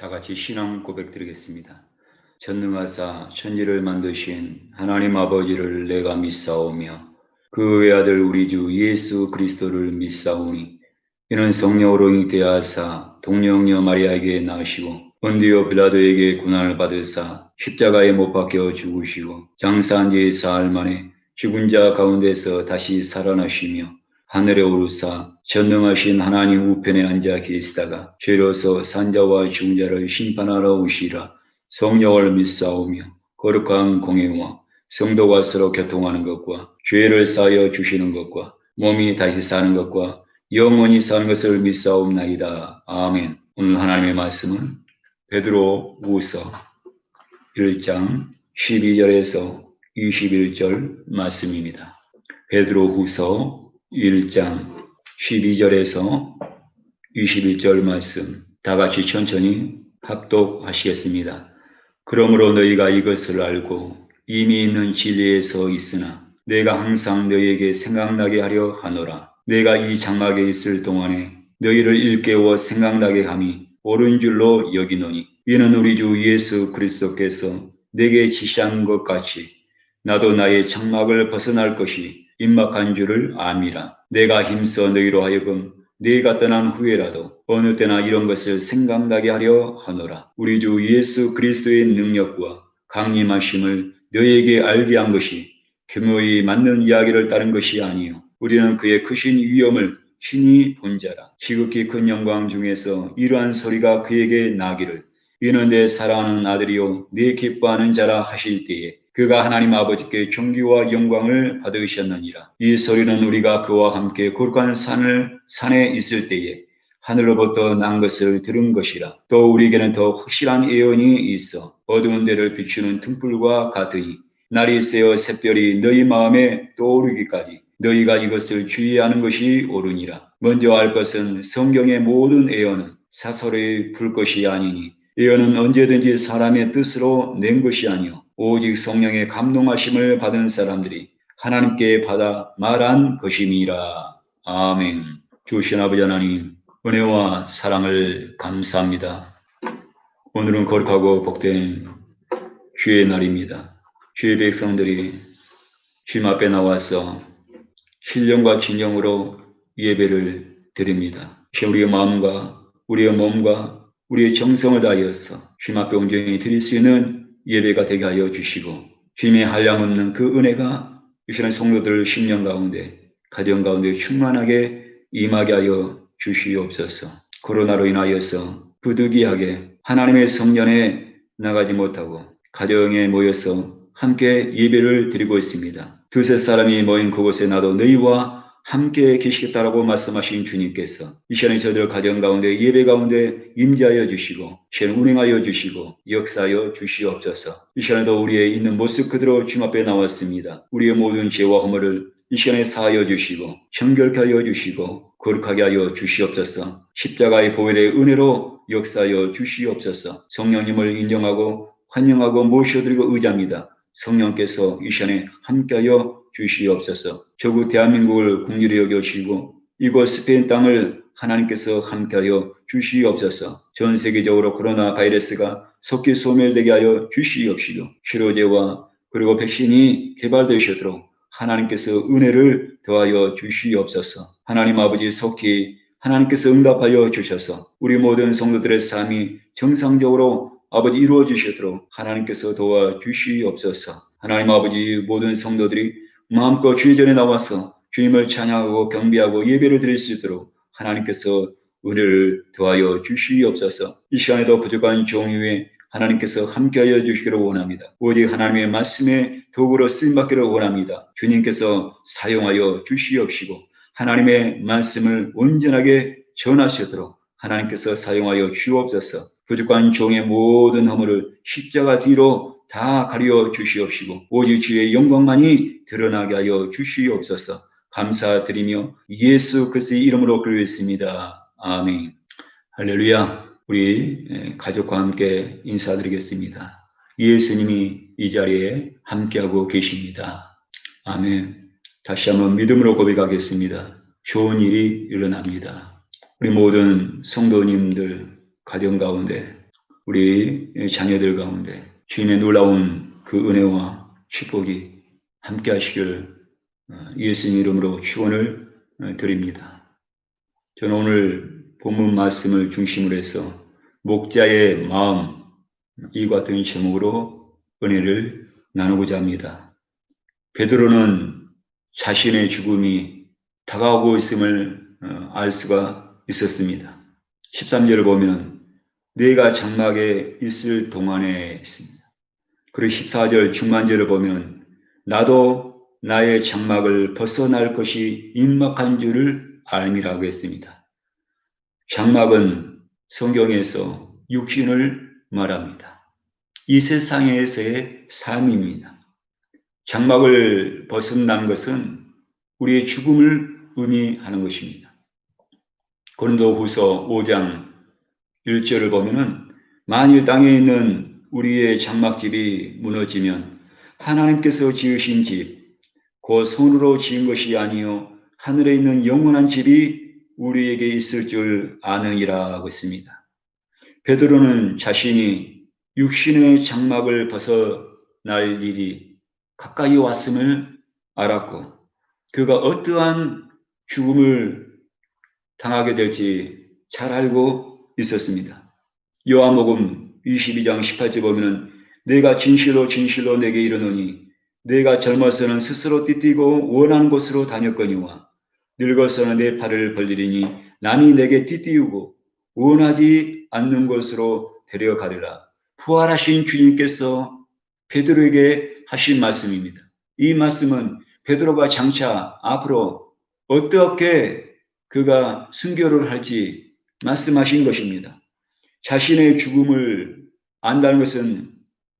다 같이 신앙 고백 드리겠습니다. 전능하사 천지를 만드신 하나님 아버지를 내가 믿사오며 그 외아들 우리 주 예수 그리스도를 믿사오니 이는 성령으로 잉태하사 하사 동령녀 마리아에게 낳으시고 본디오 빌라도에게 고난을 받으사 십자가에 못 박혀 죽으시고 장사한 지 사흘 만에 죽은 자 가운데서 다시 살아나시며 하늘에 오르사 전능하신 하나님 우편에 앉아 계시다가 죄로서 산자와 죽은 자를 심판하러 오시라. 성령을 믿사오며 거룩한 공예와 성도가 서로 교통하는 것과 죄를 사하여 주시는 것과 몸이 다시 사는 것과 영원히 사는 것을 믿사옵나이다. 아멘. 오늘 하나님의 말씀은 베드로후서 1장 12절에서 21절 말씀입니다. 베드로후서 1장 12절에서 21절 말씀 다 같이 천천히 합독하시겠습니다. 그러므로 너희가 이것을 알고 이미 있는 진리에 서 있으나 내가 항상 너희에게 생각나게 하려 하노라. 내가 이 장막에 있을 동안에 너희를 일깨워 생각나게 함이 옳은 줄로 여기노니 이는 우리 주 예수 그리스도께서 내게 지시한 것 같이 나도 나의 장막을 벗어날 것이 임박한 줄을 압니다. 내가 힘써 너희로 하여금 네가 떠난 후에라도 어느 때나 이런 것을 생각나게 하려 하노라. 우리 주 예수 그리스도의 능력과 강림하심을 너희에게 알게 한 것이 교묘히 맞는 이야기를 따른 것이 아니요 우리는 그의 크신 위엄을 친히 본 자라. 지극히 큰 영광 중에서 이러한 소리가 그에게 나기를 이는 내 사랑하는 아들이요 내 기뻐하는 자라 하실 때에 그가 하나님 아버지께 존귀와 영광을 받으셨느니라. 이 소리는 우리가 그와 함께 거룩한 산에 있을 때에 하늘로부터 난 것을 들은 것이라. 또 우리에게는 더 확실한 예언이 있어 어두운 데를 비추는 등불과 같으니 날이 새어 샛별이 너희 마음에 떠오르기까지 너희가 이것을 주의하는 것이 옳으니라. 먼저 알 것은 성경의 모든 예언은 사설의 불 것이 아니니 예언은 언제든지 사람의 뜻으로 낸 것이 아니요 오직 성령의 감동하심을 받은 사람들이 하나님께 받아 말한 것임이라. 아멘. 주신 아버지 하나님 은혜와 사랑을 감사합니다. 오늘은 거룩하고 복된 주의 날입니다. 주의 백성들이 주님 앞에 나와서 신령과 진정으로 예배를 드립니다. 우리의 마음과 우리의 몸과 우리의 정성을 다하여서 주님 앞에 온전히 드릴 수 있는 예배가 되게 하여 주시고 주님의 한량없는 그 은혜가 이 시간 성도들 심령 가운데 가정 가운데 충만하게 임하게 하여 주시옵소서. 코로나로 인하여서 부득이하게 하나님의 성전에 나가지 못하고 가정에 모여서 함께 예배를 드리고 있습니다. 두세 사람이 모인 그곳에 나도 너희와 함께 계시겠다라고 말씀하신 주님께서 이 시간에 저희들 가정 가운데 예배 가운데 임재하여 주시고 시간 운행하여 주시고 역사하여 주시옵소서. 이 시간에도 우리의 있는 모습 그대로 주님 앞에 나왔습니다. 우리의 모든 죄와 허물을 이 시간에 사하여 주시고 정결케 하여 주시고 거룩하게 하여 주시옵소서. 십자가의 보혈의 은혜로 역사하여 주시옵소서. 성령님을 인정하고 환영하고 모셔드리고 의지합니다. 성령께서 이 시간에 함께하여 주시옵소서. 저국 대한민국을 긍휼히 여겨주시고 이곳 스페인 땅을 하나님께서 함께하여 주시옵소서. 전 세계적으로 코로나 바이러스가 속히 소멸되게 하여 주시옵시고 치료제와 그리고 백신이 개발되시도록 하나님께서 은혜를 더하여 주시옵소서. 하나님 아버지 속히 하나님께서 응답하여 주셔서 우리 모든 성도들의 삶이 정상적으로 아버지 이루어 주시도록 하나님께서 도와주시옵소서. 하나님 아버지 모든 성도들이 마음껏 주의 전에 나와서 주님을 찬양하고 경배하고 예배를 드릴 수 있도록 하나님께서 은혜를 더하여 주시옵소서. 이 시간에도 부족한 종이 위에 하나님께서 함께하여 주시기를 원합니다. 오직 하나님의 말씀에 도구로 쓰임받기를 원합니다. 주님께서 사용하여 주시옵시고 하나님의 말씀을 온전하게 전하시도록 하나님께서 사용하여 주옵소서. 부족한 종의 모든 허물을 십자가 뒤로 다 가려 주시옵시고 오직 주의 영광만이 드러나게 하여 주시옵소서. 감사드리며 예수 그리스도의 이름으로 기도했습니다. 아멘. 할렐루야. 우리 가족과 함께 인사드리겠습니다. 예수님이 이 자리에 함께하고 계십니다. 아멘. 다시 한번 믿음으로 고백하겠습니다. 좋은 일이 일어납니다. 우리 모든 성도님들 가정 가운데 우리 자녀들 가운데 주님의 놀라운 그 은혜와 축복이 함께 하시길 예수님 이름으로 축원을 드립니다. 저는 오늘 본문 말씀을 중심으로 해서 목자의 마음, 이 같은 제목으로 은혜를 나누고자 합니다. 베드로는 자신의 죽음이 다가오고 있음을 알 수가 있었습니다. 13절을 보면 내가 장막에 있을 동안에 있습니다. 그리고 14절 중반절을 보면 나도 나의 장막을 벗어날 것이 임박한 줄을 알미라고 했습니다. 장막은 성경에서 육신을 말합니다. 이 세상에서의 삶입니다. 장막을 벗어난 것은 우리의 죽음을 의미하는 것입니다. 고린도후서 5장 1절을 보면은 만일 땅에 있는 우리의 장막집이 무너지면 하나님께서 지으신 집, 곧 손으로 지은 것이 아니요 하늘에 있는 영원한 집이 우리에게 있을 줄 아느니라고 했습니다. 베드로는 자신이 육신의 장막을 벗어날 일이 가까이 왔음을 알았고 그가 어떠한 죽음을 당하게 될지 잘 알고 있었습니다. 요한복음 22장 18절 보면 내가 진실로 진실로 내게 이르노니 내가 젊어서는 스스로 띠띠고 원하는 곳으로 다녔거니와 늙어서는 내 팔을 벌리리니 남이 내게 띠띠우고 원하지 않는 곳으로 데려가리라. 부활하신 주님께서 베드로에게 하신 말씀입니다. 이 말씀은 베드로가 장차 앞으로 어떻게 그가 순교를 할지 말씀하신 것입니다. 자신의 죽음을 안다는 것은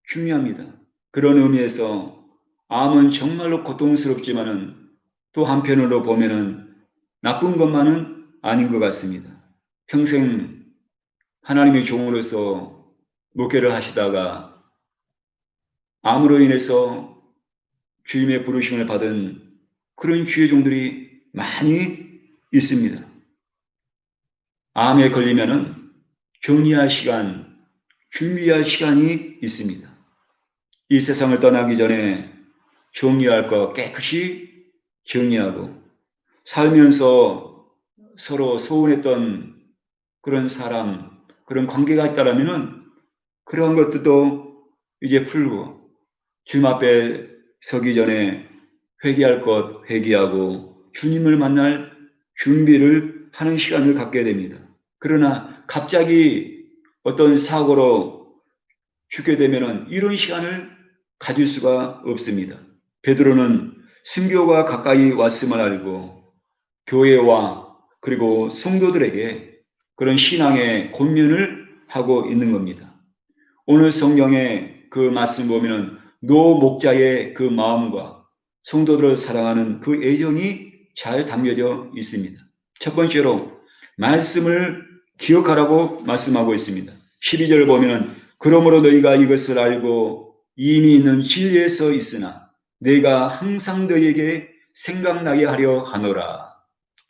중요합니다. 그런 의미에서 암은 정말로 고통스럽지만은 또 한편으로 보면은 나쁜 것만은 아닌 것 같습니다. 평생 하나님의 종으로서 목회를 하시다가 암으로 인해서 주님의 부르심을 받은 그런 주의 종들이 많이 있습니다. 암에 걸리면은 격리할 시간, 준비할 시간이 있습니다. 이 세상을 떠나기 전에 정리할 것 깨끗이 정리하고 살면서 서로 소원했던 그런 사람, 그런 관계가 있다라면은 그런 것들도 이제 풀고 주님 앞에 서기 전에 회개할 것 회개하고 주님을 만날 준비를 하는 시간을 갖게 됩니다. 그러나 갑자기 어떤 사고로 죽게 되면은 이런 시간을 가질 수가 없습니다. 베드로는 순교가 가까이 왔음을 알고 교회와 그리고 성도들에게 그런 신앙의 권면을 하고 있는 겁니다. 오늘 성경의 그 말씀 보면은 노 목자의 그 마음과 성도들을 사랑하는 그 애정이 잘 담겨져 있습니다. 첫 번째로 말씀을 기억하라고 말씀하고 있습니다. 12절을 보면 그러므로 너희가 이것을 알고 이미 있는 진리에 서 있으나 내가 항상 너희에게 생각나게 하려 하노라.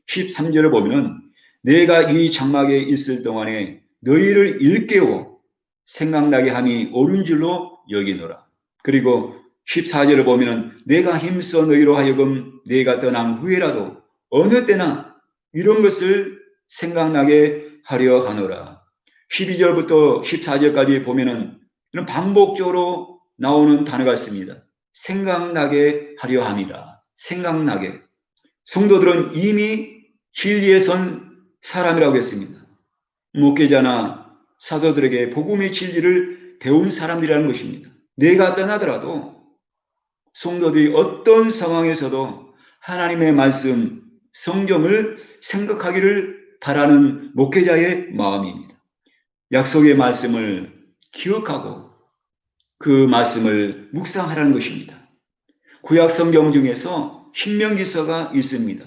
13절을 보면 내가 이 장막에 있을 동안에 너희를 일깨워 생각나게 함이 옳은 줄로 여기노라. 그리고 14절을 보면 내가 힘써 너희로 하여금 내가 떠난 후에라도 어느 때나 이런 것을 생각나게 하려 하노라. 12절부터 14절까지 보면은 이런 반복적으로 나오는 단어가 있습니다. 생각나게 하려 함이라. 생각나게. 성도들은 이미 진리에 선 사람이라고 했습니다. 목회자나 사도들에게 복음의 진리를 배운 사람들이라는 것입니다. 내가 떠나더라도 성도들이 어떤 상황에서도 하나님의 말씀, 성경을 생각하기를 바라는 목회자의 마음입니다. 약속의 말씀을 기억하고 그 말씀을 묵상하라는 것입니다. 구약 성경 중에서 신명기서가 있습니다.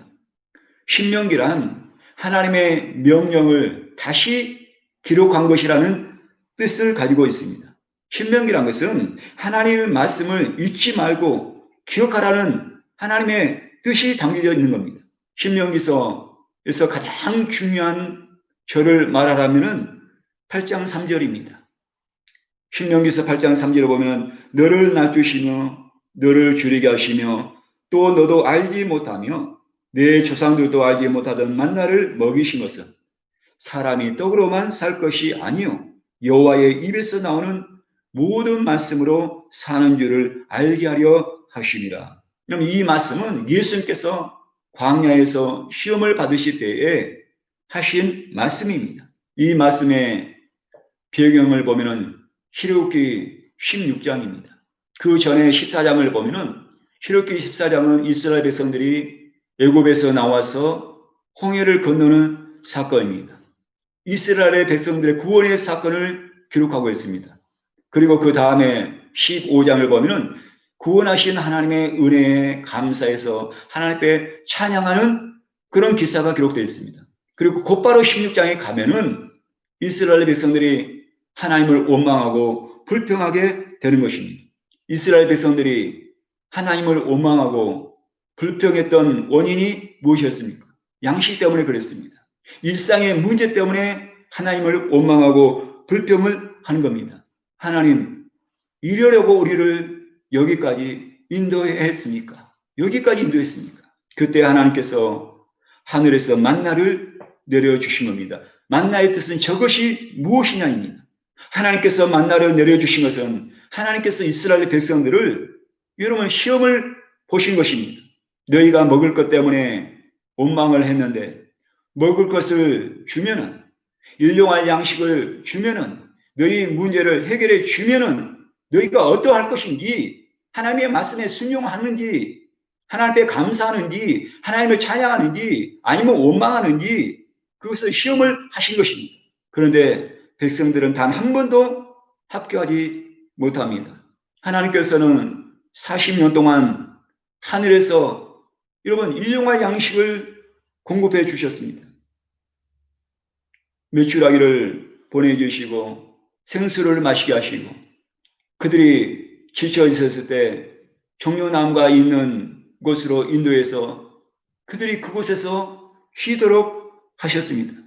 신명기란 하나님의 명령을 다시 기록한 것이라는 뜻을 가지고 있습니다. 신명기란 것은 하나님의 말씀을 잊지 말고 기억하라는 하나님의 뜻이 담겨져 있는 겁니다. 신명기서에서 가장 중요한 절을 말하라면은 8장 3절입니다. 신명기서 8장 3절에 보면 너를 낮추시며 너를 줄이게 하시며 또 너도 알지 못하며 내 조상들도 알지 못하던 만나를 먹이신 것은 사람이 떡으로만 살 것이 아니요 여호와의 입에서 나오는 모든 말씀으로 사는 줄을 알게 하려 하심이라. 그럼 이 말씀은 예수님께서 광야에서 시험을 받으실 때에 하신 말씀입니다. 이 말씀의 배경을 보면은 출애굽기 16장입니다. 그 전에 14장을 보면은 출애굽기 14장은 이스라엘 백성들이 애굽에서 나와서 홍해를 건너는 사건입니다. 이스라엘의 백성들의 구원의 사건을 기록하고 있습니다. 그리고 그 다음에 15장을 보면은 구원하신 하나님의 은혜에 감사해서 하나님 앞에 찬양하는 그런 기사가 기록되어 있습니다. 그리고 곧바로 16장에 가면은 이스라엘 백성들이 하나님을 원망하고 불평하게 되는 것입니다. 이스라엘 백성들이 하나님을 원망하고 불평했던 원인이 무엇이었습니까? 양식 때문에 그랬습니다. 일상의 문제 때문에 하나님을 원망하고 불평을 하는 겁니다. 하나님, 이러려고 우리를 여기까지 인도했습니까? 여기까지 인도했습니까? 그때 하나님께서 하늘에서 만나를 내려주신 겁니다. 만나의 뜻은 저것이 무엇이냐입니다. 하나님께서 만나를 내려주신 것은 하나님께서 이스라엘 백성들을 여러분 시험을 보신 것입니다. 너희가 먹을 것 때문에 원망을 했는데 먹을 것을 주면은 일용할 양식을 주면은 너희 문제를 해결해 주면은 너희가 어떠할 것인지 하나님의 말씀에 순종하는지 하나님께 감사하는지 하나님을 찬양하는지 아니면 원망하는지 그것을 시험을 하신 것입니다. 그런데 백성들은 단 한 번도 합격하지 못합니다. 하나님께서는 40년 동안 하늘에서 여러분 일용할 양식을 공급해 주셨습니다. 메추라기를 보내주시고 생수를 마시게 하시고 그들이 지쳐 있었을 때 종려나무가 있는 곳으로 인도해서 그들이 그곳에서 쉬도록 하셨습니다.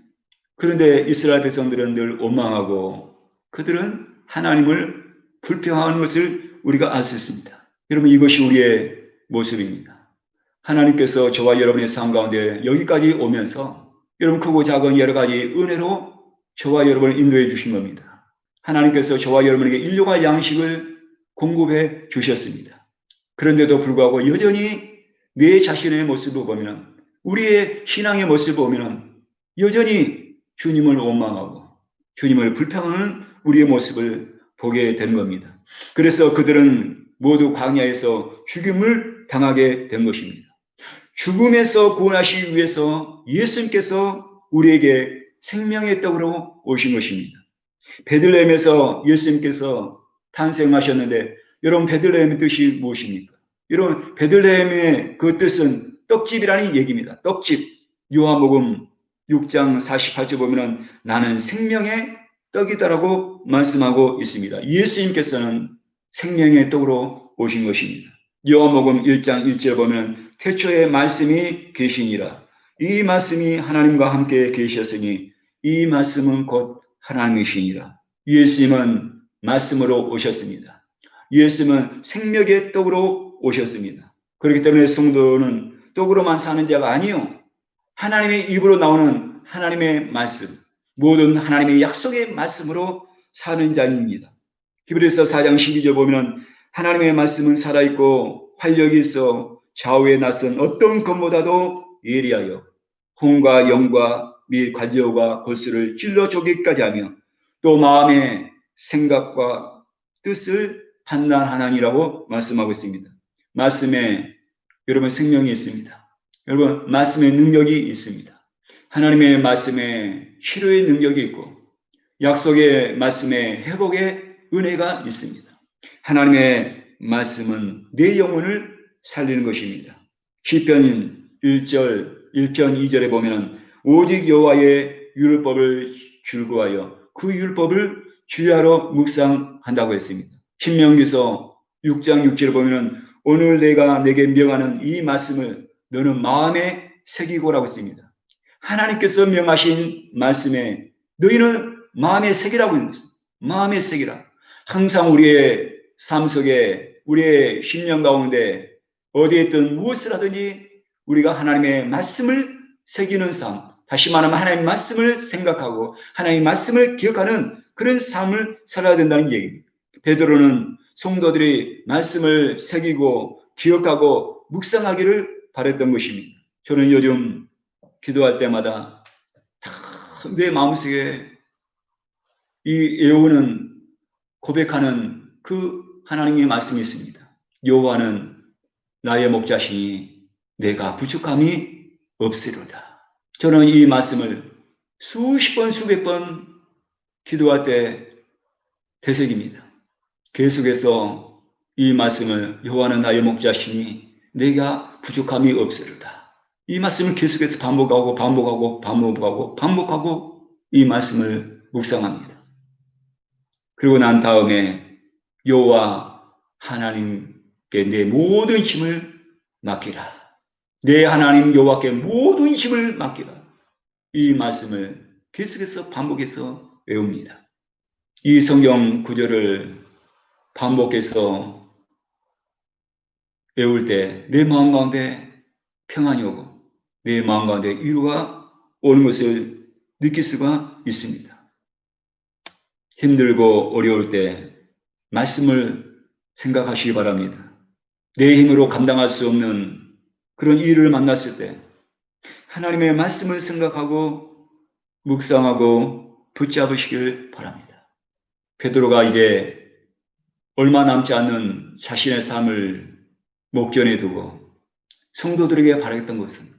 그런데 이스라엘 백성들은 늘 원망하고 그들은 하나님을 불평하는 것을 우리가 알 수 있습니다. 여러분 이것이 우리의 모습입니다. 하나님께서 저와 여러분의 삶 가운데 여기까지 오면서 여러분 크고 작은 여러 가지 은혜로 저와 여러분을 인도해 주신 겁니다. 하나님께서 저와 여러분에게 일용할 양식을 공급해 주셨습니다. 그런데도 불구하고 여전히 내 자신의 모습을 보면 우리의 신앙의 모습을 보면 여전히 주님을 원망하고 주님을 불평하는 우리의 모습을 보게 되는 겁니다. 그래서 그들은 모두 광야에서 죽임을 당하게 된 것입니다. 죽음에서 구원하시기 위해서 예수님께서 우리에게 생명의 떡으로 오신 것입니다. 베들레헴에서 예수님께서 탄생하셨는데 여러분 베들레헴의 뜻이 무엇입니까? 여러분 베들레헴의 그 뜻은 떡집이라는 얘기입니다. 떡집. 요한복음 6장 48절 보면 나는 생명의 떡이다라고 말씀하고 있습니다. 예수님께서는 생명의 떡으로 오신 것입니다. 요한복음 1장 1절 보면 태초에 말씀이 계시니라. 이 말씀이 하나님과 함께 계셨으니 이 말씀은 곧 하나님이시니라. 예수님은 말씀으로 오셨습니다. 예수님은 생명의 떡으로 오셨습니다. 그렇기 때문에 성도는 떡으로만 사는 자가 아니요 하나님의 입으로 나오는 하나님의 말씀, 모든 하나님의 약속의 말씀으로 사는 자입니다. 히브리서 4장 12절 보면 하나님의 말씀은 살아있고 활력이 있어 좌우에 나선 어떤 것보다도 예리하여 혼과 영과 및 관절과 골수를 찔러 쪼개기까지 하며 또 마음의 생각과 뜻을 판단하나니라고 말씀하고 있습니다. 말씀에 여러분 생명이 있습니다. 여러분 말씀의 능력이 있습니다. 하나님의 말씀에 치료의 능력이 있고 약속의 말씀에 회복의 은혜가 있습니다. 하나님의 말씀은 내 영혼을 살리는 것입니다. 시편 1편 2절에 보면 오직 여호와의 율법을 즐거워하여 그 율법을 주야로 묵상한다고 했습니다. 신명기서 6장 6절에 보면 오늘 내가 내게 명하는 이 말씀을 너는 마음에 새기고라고 했습니다. 하나님께서 명하신 말씀에 너희는 마음에 새기라고 했습니다. 마음에 새기라. 항상 우리의 삶 속에 우리의 심령 가운데 어디에 있든 무엇을 하든지 우리가 하나님의 말씀을 새기는 삶, 다시 말하면 하나님의 말씀을 생각하고 하나님의 말씀을 기억하는 그런 삶을 살아야 된다는 얘기입니다. 베드로는 성도들이 말씀을 새기고 기억하고 묵상하기를 바랬던 것입니다. 저는 요즘 기도할 때마다 다 내 마음속에 이 애우는 고백하는 그 하나님의 말씀이 있습니다. 여호와는 나의 목자시니 내가 부족함이 없으리로다. 저는 이 말씀을 수십 번 수백 번 기도할 때 되새깁니다. 계속해서 이 말씀을 여호와는 나의 목자시니 내가 부족함이 없으리로다. 이 말씀을 계속해서 반복하고 이 말씀을 묵상합니다. 그리고 난 다음에 여호와 하나님께 내 모든 힘을 맡기라. 내 하나님 여호와께 모든 힘을 맡기라. 이 말씀을 계속해서 반복해서 외웁니다. 이 성경 구절을 반복해서 외울 때 내 마음 가운데 평안이 오고 내 마음 가운데 위로가 오는 것을 느낄 수가 있습니다. 힘들고 어려울 때 말씀을 생각하시기 바랍니다. 내 힘으로 감당할 수 없는 그런 일을 만났을 때 하나님의 말씀을 생각하고 묵상하고 붙잡으시길 바랍니다. 베드로가 이제 얼마 남지 않는 자신의 삶을 목전에 두고 성도들에게 바라겠던 것은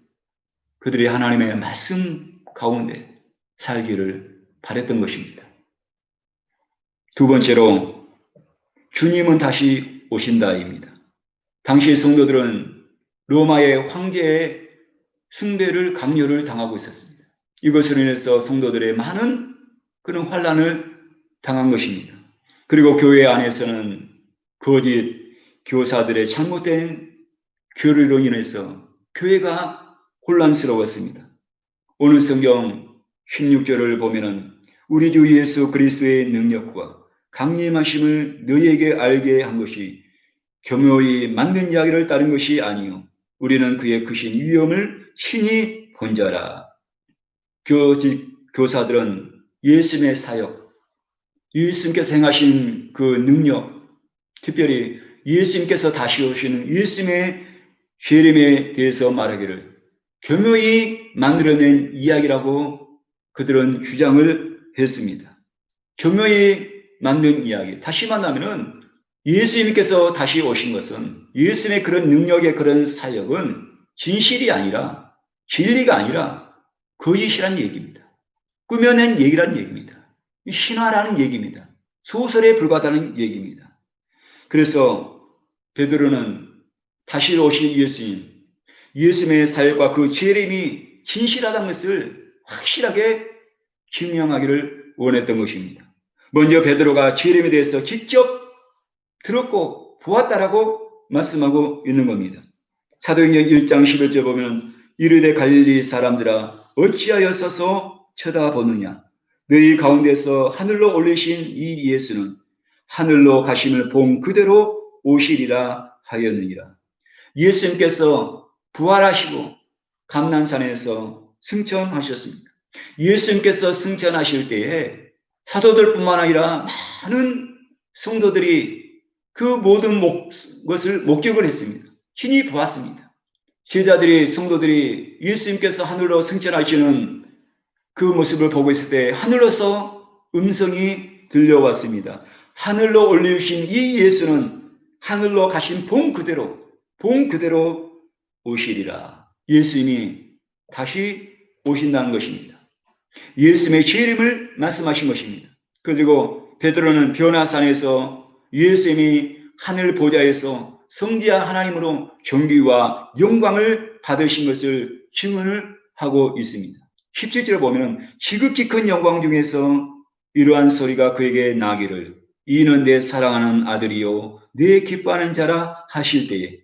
그들이 하나님의 말씀 가운데 살기를 바랬던 것입니다. 두 번째로 주님은 다시 오신다입니다. 당시 성도들은 로마의 황제의 숭배를 강요를 당하고 있었습니다. 이것으로 인해서 성도들의 많은 그런 환난을 당한 것입니다. 그리고 교회 안에서는 거짓 교사들의 잘못된 교류로 인해서 교회가 혼란스러웠습니다. 오늘 성경 16절을 보면은 우리 주 예수 그리스도의 능력과 강림하심을 너희에게 알게 한 것이 교묘히 만든 이야기를 따른 것이 아니요 우리는 그의 크신 위엄을 친히 본 자라. 교사들은 예수님의 사역, 예수님께서 행하신 그 능력, 특별히 예수님께서 다시 오시는 예수님의 재림에 대해서 말하기를 교묘히 만들어낸 이야기라고 그들은 주장을 했습니다. 교묘히 만든 이야기. 다시 말하면은 예수님께서 다시 오신 것은 예수님의 그런 능력의 그런 사역은 진실이 아니라 진리가 아니라 거짓이란 얘기입니다. 꾸며낸 얘기란 얘기입니다. 신화라는 얘기입니다. 소설에 불과하다는 얘기입니다. 그래서 베드로는 다시 오신 예수님의 사역과 그 재림이 진실하다는 것을 확실하게 증명하기를 원했던 것입니다. 먼저 베드로가 재림에 대해서 직접 들었고 보았다라고 말씀하고 있는 겁니다. 사도행전 1장 11절 보면 이르되 갈릴리 사람들아 어찌하여 서서 쳐다보느냐 너희 가운데서 하늘로 올리신 이 예수는 하늘로 가심을 본 그대로 오시리라 하였느니라. 예수님께서 부활하시고 감난산에서 승천하셨습니다. 예수님께서 승천하실 때에 사도들뿐만 아니라 많은 성도들이 그 모든 것을 목격을 했습니다. 친히 보았습니다. 제자들이 성도들이 예수님께서 하늘로 승천하시는 그 모습을 보고 있을 때 하늘로서 음성이 들려왔습니다. 하늘로 올리신 이 예수는 하늘로 가신 본 그대로 오시리라. 예수님이 다시 오신다는 것입니다. 예수님의 재림을 말씀하신 것입니다. 그리고 베드로는 변화산에서 예수님이 하늘 보좌에서 성지와 하나님으로 존귀와 영광을 받으신 것을 증언을 하고 있습니다. 17절에 보면 지극히 큰 영광 중에서 이러한 소리가 그에게 나기를 이는 내 사랑하는 아들이요 내 기뻐하는 자라 하실 때에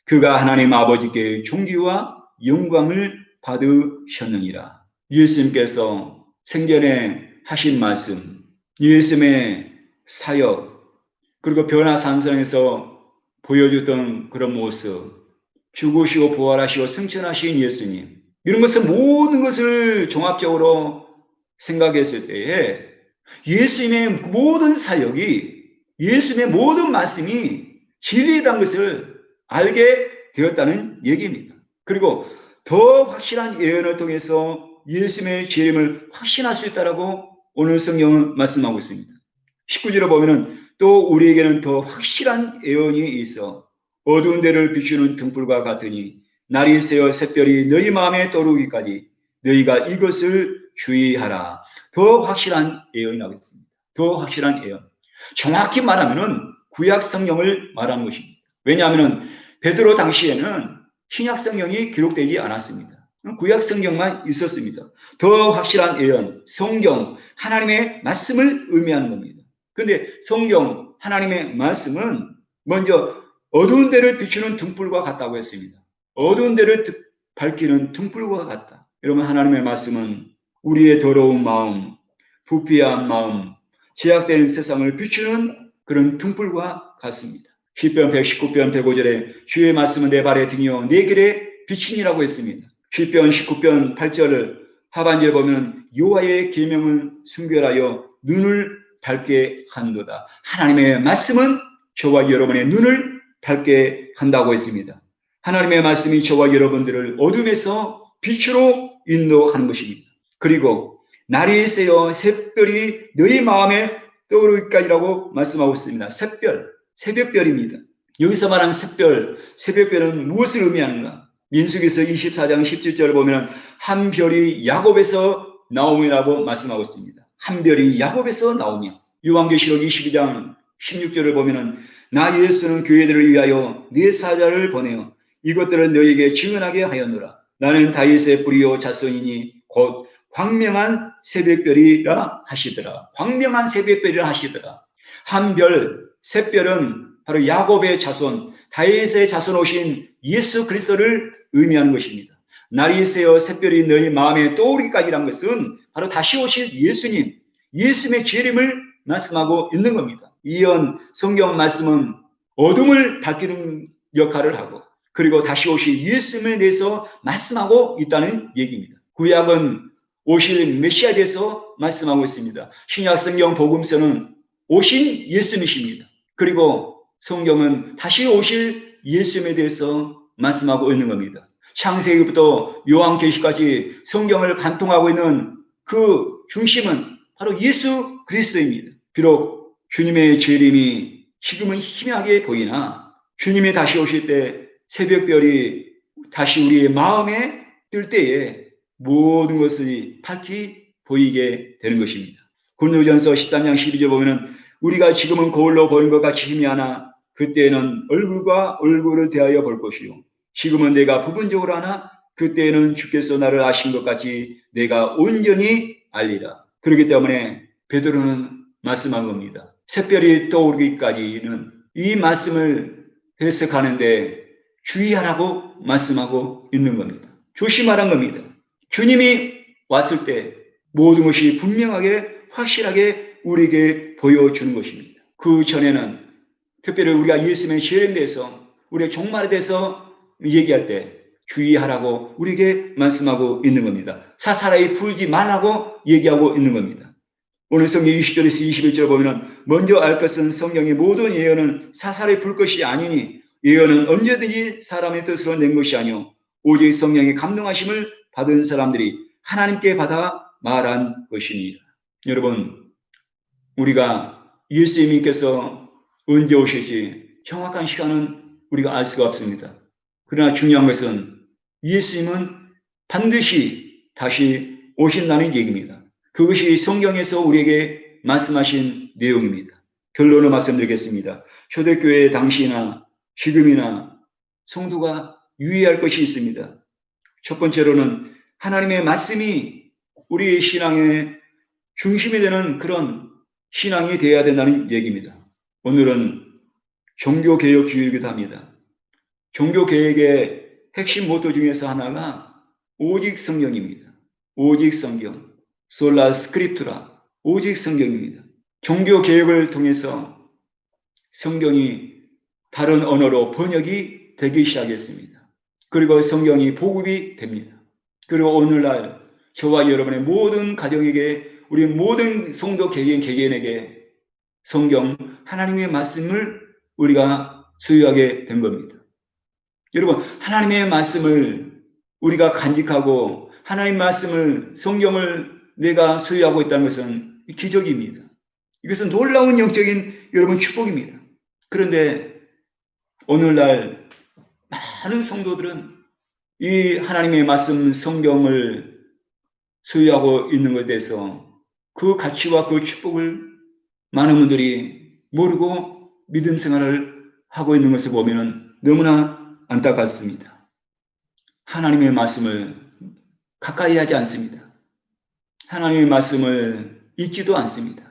그가 하나님 아버지께 존귀와 영광을 받으셨느니라. 예수님께서 생전에 하신 말씀, 예수님의 사역, 그리고 변화산상에서 보여줬던 그런 모습, 죽으시고 부활하시고 승천하신 예수님, 이런 것을 모든 것을 종합적으로 생각했을 때에 예수님의 모든 사역이, 예수님의 모든 말씀이 진리이다는 것을 알게 되었다는 얘기입니다. 그리고 더 확실한 예언을 통해서 예수님의 재림을 확신할 수 있다라고 오늘 성경은 말씀하고 있습니다. 19절에 보면은 또 우리에게는 더 확실한 예언이 있어 어두운 데를 비추는 등불과 같으니 날이 새어 샛별이 너희 마음에 떠오르기까지 너희가 이것을 주의하라. 더 확실한 예언이 나오겠습니다. 더 확실한 예언. 정확히 말하면은 구약 성경을 말하는 것입니다. 왜냐하면 베드로 당시에는 신약 성경이 기록되지 않았습니다. 구약 성경만 있었습니다. 더 확실한 예언, 성경, 하나님의 말씀을 의미하는 겁니다. 그런데 성경, 하나님의 말씀은 먼저 어두운 데를 비추는 등불과 같다고 했습니다. 어두운 데를 밝히는 등불과 같다. 여러분, 하나님의 말씀은 우리의 더러운 마음, 부패한 마음, 제약된 세상을 비추는 그런 등불과 같습니다. 시편 119편 105절에 주의 말씀은 내 발의 등이요 내 길의 빛이니라고 했습니다. 시편 19편 8절을 하반절에 보면 여호와의 계명은 순결하여 눈을 밝게 한도다. 하나님의 말씀은 저와 여러분의 눈을 밝게 한다고 했습니다. 하나님의 말씀이 저와 여러분들을 어둠에서 빛으로 인도하는 것입니다. 그리고 날이 새어 샛별이 너희 마음에 떠오르기까지라고 말씀하고 있습니다. 샛별, 새벽별입니다. 여기서 말하는 샛별, 새벽별은 무엇을 의미하는가? 민수기서 24장 17절을 보면 한 별이 야곱에서 나오미라고 말씀하고 있습니다. 한 별이 야곱에서 나오며, 요한계시록 22장 16절을 보면 나 예수는 교회들을 위하여 네 사자를 보내어 이것들을 너희에게 증언하게 하였노라. 나는 다윗의 뿌리요 자손이니 곧 광명한 새벽별이라 하시더라. 광명한 새벽별이라 하시더라. 한 별, 샛별은 바로 야곱의 자손, 다윗의 자손 오신 예수 그리스도를 의미하는 것입니다. 날이 새어 샛별이 너희 마음에 떠오르기까지란 것은 바로 다시 오실 예수님, 예수님의 재림을 말씀하고 있는 겁니다. 이런 성경 말씀은 어둠을 밝히는 역할을 하고 그리고 다시 오실 예수님에 대해서 말씀하고 있다는 얘기입니다. 구약은 오실 메시아에 대해서 말씀하고 있습니다. 신약 성경 복음서는 오신 예수님이십니다. 그리고 성경은 다시 오실 예수님에 대해서 말씀하고 있는 겁니다. 창세기부터 요한계시까지 성경을 간통하고 있는 그 중심은 바로 예수 그리스도입니다. 비록 주님의 재림이 지금은 희미하게 보이나 주님이 다시 오실 때 새벽별이 다시 우리의 마음에 뜰 때에 모든 것이 밝히 보이게 되는 것입니다. 고린도전서 13장 12절 보면 우리가 지금은 거울로 보는 것 같이 희미하나 그때는 얼굴과 얼굴을 대하여 볼 것이요 지금은 내가 부분적으로 하나 그때는 주께서 나를 아신 것 같이 내가 온전히 알리라. 그렇기 때문에 베드로는 말씀한 겁니다. 샛별이 떠오르기까지는 이 말씀을 해석하는데 주의하라고 말씀하고 있는 겁니다. 조심하라는 겁니다. 주님이 왔을 때 모든 것이 분명하게 확실하게 우리에게 보여주는 것입니다. 그 전에는 특별히 우리가 예수님의 재림에 대해서 우리의 종말에 대해서 얘기할 때 주의하라고 우리에게 말씀하고 있는 겁니다. 사사라이 풀지 말라고 얘기하고 있는 겁니다. 오늘 성경 20절에서 21절 보면 먼저 알 것은 성경의 모든 예언은 사사라이 풀 것이 아니니 예언은 언제든지 사람의 뜻으로 낸 것이 아니오 오직 성령의 감동하심을 받은 사람들이 하나님께 받아 말한 것이니라. 여러분, 우리가 예수님께서 언제 오실지 정확한 시간은 우리가 알 수가 없습니다. 그러나 중요한 것은 예수님은 반드시 다시 오신다는 얘기입니다. 그것이 성경에서 우리에게 말씀하신 내용입니다. 결론을 말씀드리겠습니다. 초대교회 당시나 지금이나 성도가 유의할 것이 있습니다. 첫 번째로는 하나님의 말씀이 우리의 신앙의 중심이 되는 그런 신앙이 되어야 된다는 얘기입니다. 오늘은 종교개혁주의이기도 합니다. 종교개혁의 핵심 모토 중에서 하나가 오직 성경입니다. 오직 성경, 솔라 스크립투라, 오직 성경입니다. 종교개혁을 통해서 성경이 다른 언어로 번역이 되기 시작했습니다. 그리고 성경이 보급이 됩니다. 그리고 오늘날 저와 여러분의 모든 가정에게, 우리 모든 성도 개개인에게 성경 하나님의 말씀을 우리가 소유하게 된 겁니다. 여러분, 하나님의 말씀을 우리가 간직하고 하나님의 말씀을, 성경을 내가 소유하고 있다는 것은 기적입니다. 이것은 놀라운 영적인 여러분 축복입니다. 그런데 오늘날 많은 성도들은 이 하나님의 말씀 성경을 소유하고 있는 것에 대해서 그 가치와 그 축복을 많은 분들이 모르고 믿음 생활을 하고 있는 것을 보면 너무나 안타깝습니다. 하나님의 말씀을 가까이 하지 않습니다. 하나님의 말씀을 읽지도 않습니다.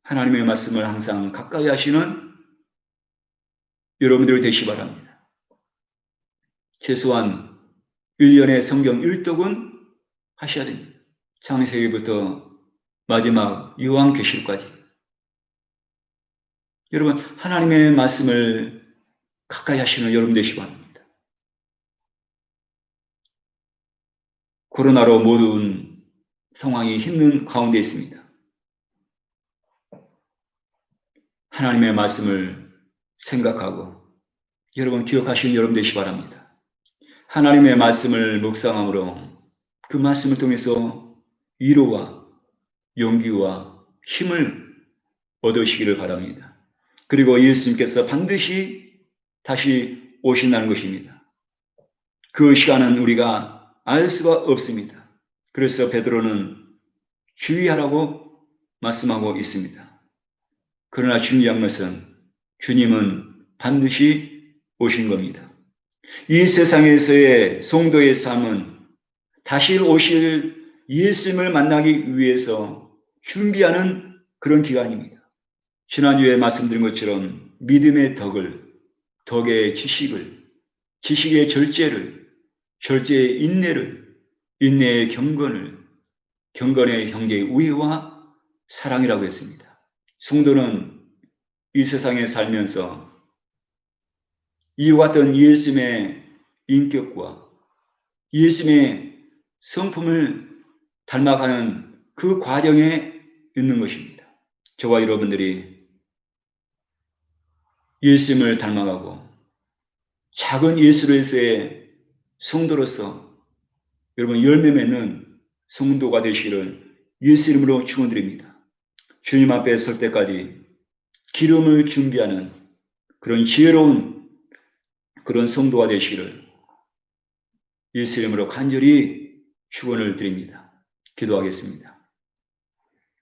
하나님의 말씀을 항상 가까이 하시는 여러분들이 되시기 바랍니다. 최소한 1년에 성경 1독은 하셔야 됩니다. 창세기부터 마지막 요한계시록까지. 여러분, 하나님의 말씀을 가까이 하시는 여러분 되시기 바랍니다. 코로나로 모든 상황이 힘든 가운데 있습니다. 하나님의 말씀을 생각하고 여러분 기억하시는 여러분 되시기 바랍니다. 하나님의 말씀을 묵상함으로 그 말씀을 통해서 위로와 용기와 힘을 얻으시기를 바랍니다. 그리고 예수님께서 반드시 다시 오신다는 것입니다. 그 시간은 우리가 알 수가 없습니다. 그래서 베드로는 주의하라고 말씀하고 있습니다. 그러나 중요한 것은 주님은 반드시 오신 겁니다. 이 세상에서의 성도의 삶은 다시 오실 예수님을 만나기 위해서 준비하는 그런 기간입니다. 지난주에 말씀드린 것처럼 믿음의 덕을, 덕의 지식을, 지식의 절제를, 절제의 인내를, 인내의 경건을, 경건의 형제의 우애와 사랑이라고 했습니다. 성도는 이 세상에 살면서 이와 같은 예수님의 인격과 예수님의 성품을 닮아가는 그 과정에 있는 것입니다. 저와 여러분들이 예수님을 닮아가고 작은 예수로서의 성도로서 여러분 열매 맺는 성도가 되시기를 예수 이름으로 축원드립니다. 주님 앞에 설 때까지 기름을 준비하는 그런 지혜로운 그런 성도가 되시기를 예수 이름으로 간절히 축원을 드립니다. 기도하겠습니다.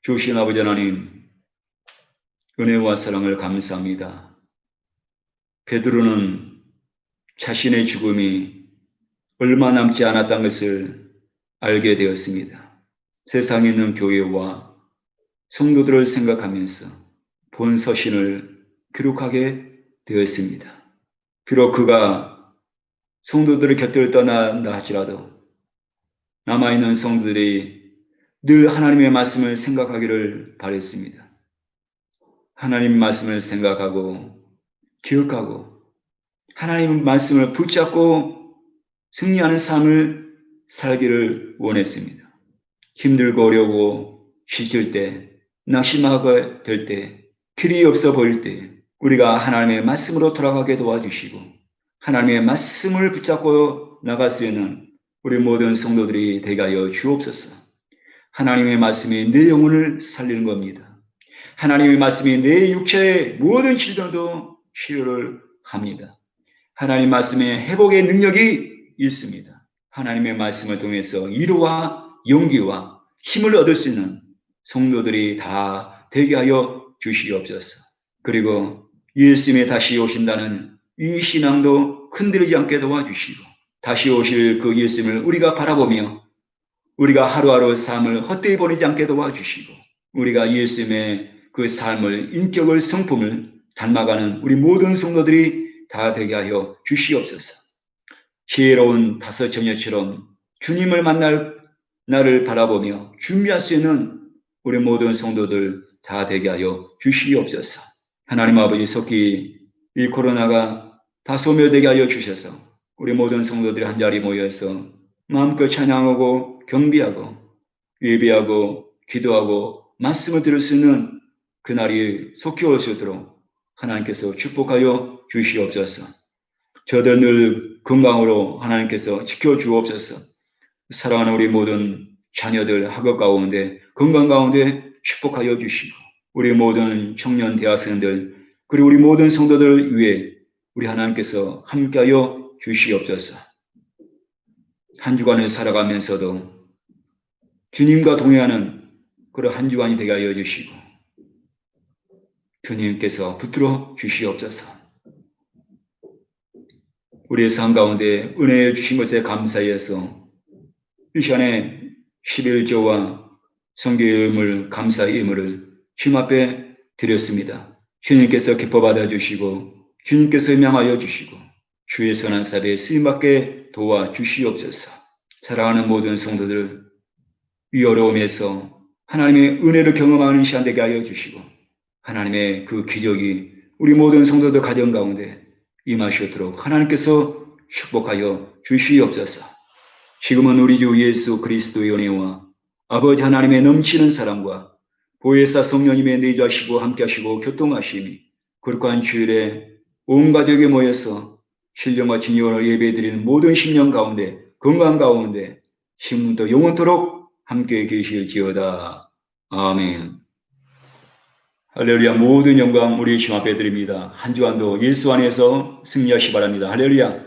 주신 아버지 하나님, 은혜와 사랑을 감사합니다. 베드로는 자신의 죽음이 얼마 남지 않았다는 것을 알게 되었습니다. 세상에 있는 교회와 성도들을 생각하면서 본 서신을 기록하게 되었습니다. 비록 그가 성도들의 곁을 떠난다 할지라도 남아있는 성도들이 늘 하나님의 말씀을 생각하기를 바랬습니다. 하나님 말씀을 생각하고 기억하고 하나님 말씀을 붙잡고 승리하는 삶을 살기를 원했습니다. 힘들고 어려워 시질 때, 낙심하게 될 때, 길이 없어 보일 때 우리가 하나님의 말씀으로 돌아가게 도와주시고 하나님의 말씀을 붙잡고 나갈 수 있는 우리 모든 성도들이 되게 하여 주옵소서. 하나님의 말씀이 내 영혼을 살리는 겁니다. 하나님의 말씀이 내 육체의 모든 질병도 치료를 합니다. 하나님의 말씀에 회복의 능력이 있습니다. 하나님의 말씀을 통해서 위로와 용기와 힘을 얻을 수 있는 성도들이 다 되게 하여 주시옵소서. 그리고 예수님이 다시 오신다는 이 신앙도 흔들리지 않게 도와주시고 다시 오실 그 예수님을 우리가 바라보며 우리가 하루하루 삶을 헛되이 보내지 않게 도와주시고 우리가 예수님의 그 삶을, 인격을, 성품을 닮아가는 우리 모든 성도들이 다 되게 하여 주시옵소서. 지혜로운 다섯 처녀처럼 주님을 만날 날을 바라보며 준비할 수 있는 우리 모든 성도들 다 되게 하여 주시옵소서. 하나님 아버지, 속히 이 코로나가 다 소멸되게 하여 주셔서 우리 모든 성도들이 한자리 모여서 마음껏 찬양하고 경비하고 예배하고 기도하고 말씀을 들을 수 있는 그날이 속히 올 수 있도록 하나님께서 축복하여 주시옵소서. 저들 늘 건강으로 하나님께서 지켜주옵소서. 사랑하는 우리 모든 자녀들 학업 가운데 건강 가운데 축복하여 주시고 우리 모든 청년 대학생들 그리고 우리 모든 성도들 위해 우리 하나님께서 함께하여 주시옵소서. 한 주간을 살아가면서도 주님과 동행하는 그런 한 주간이 되게 하여 주시고 주님께서 붙들어 주시옵소서. 우리의 삶 가운데 은혜 주신 것에 감사해서 이 시간에 11조와 성경을 감사의 의무를 주님 앞에 드렸습니다. 주님께서 기뻐 받아주시고 주님께서 명하여 주시고 주의 선한 삽에 쓰임받게 도와주시옵소서. 사랑하는 모든 성도들 이 어려움에서 하나님의 은혜를 경험하는 시간 되게 하여 주시고 하나님의 그 기적이 우리 모든 성도들 가정 가운데 임하시도록 하나님께서 축복하여 주시옵소서. 지금은 우리 주 예수 그리스도의 은혜와 아버지 하나님의 넘치는 사랑과 보혜사 성령님의 내주하시고 함께하시고 교통하심이 거룩한 주일에 온 가족이 모여서 신령과 진정으로 예배드리는 모든 심령 가운데 건강 가운데 지금부터 영원토록 함께 계실지어다. 아멘. 할렐루야. 모든 영광 우리 주님 앞에 드립니다. 한 주간도 예수 안에서 승리하시 바랍니다. 할렐루야.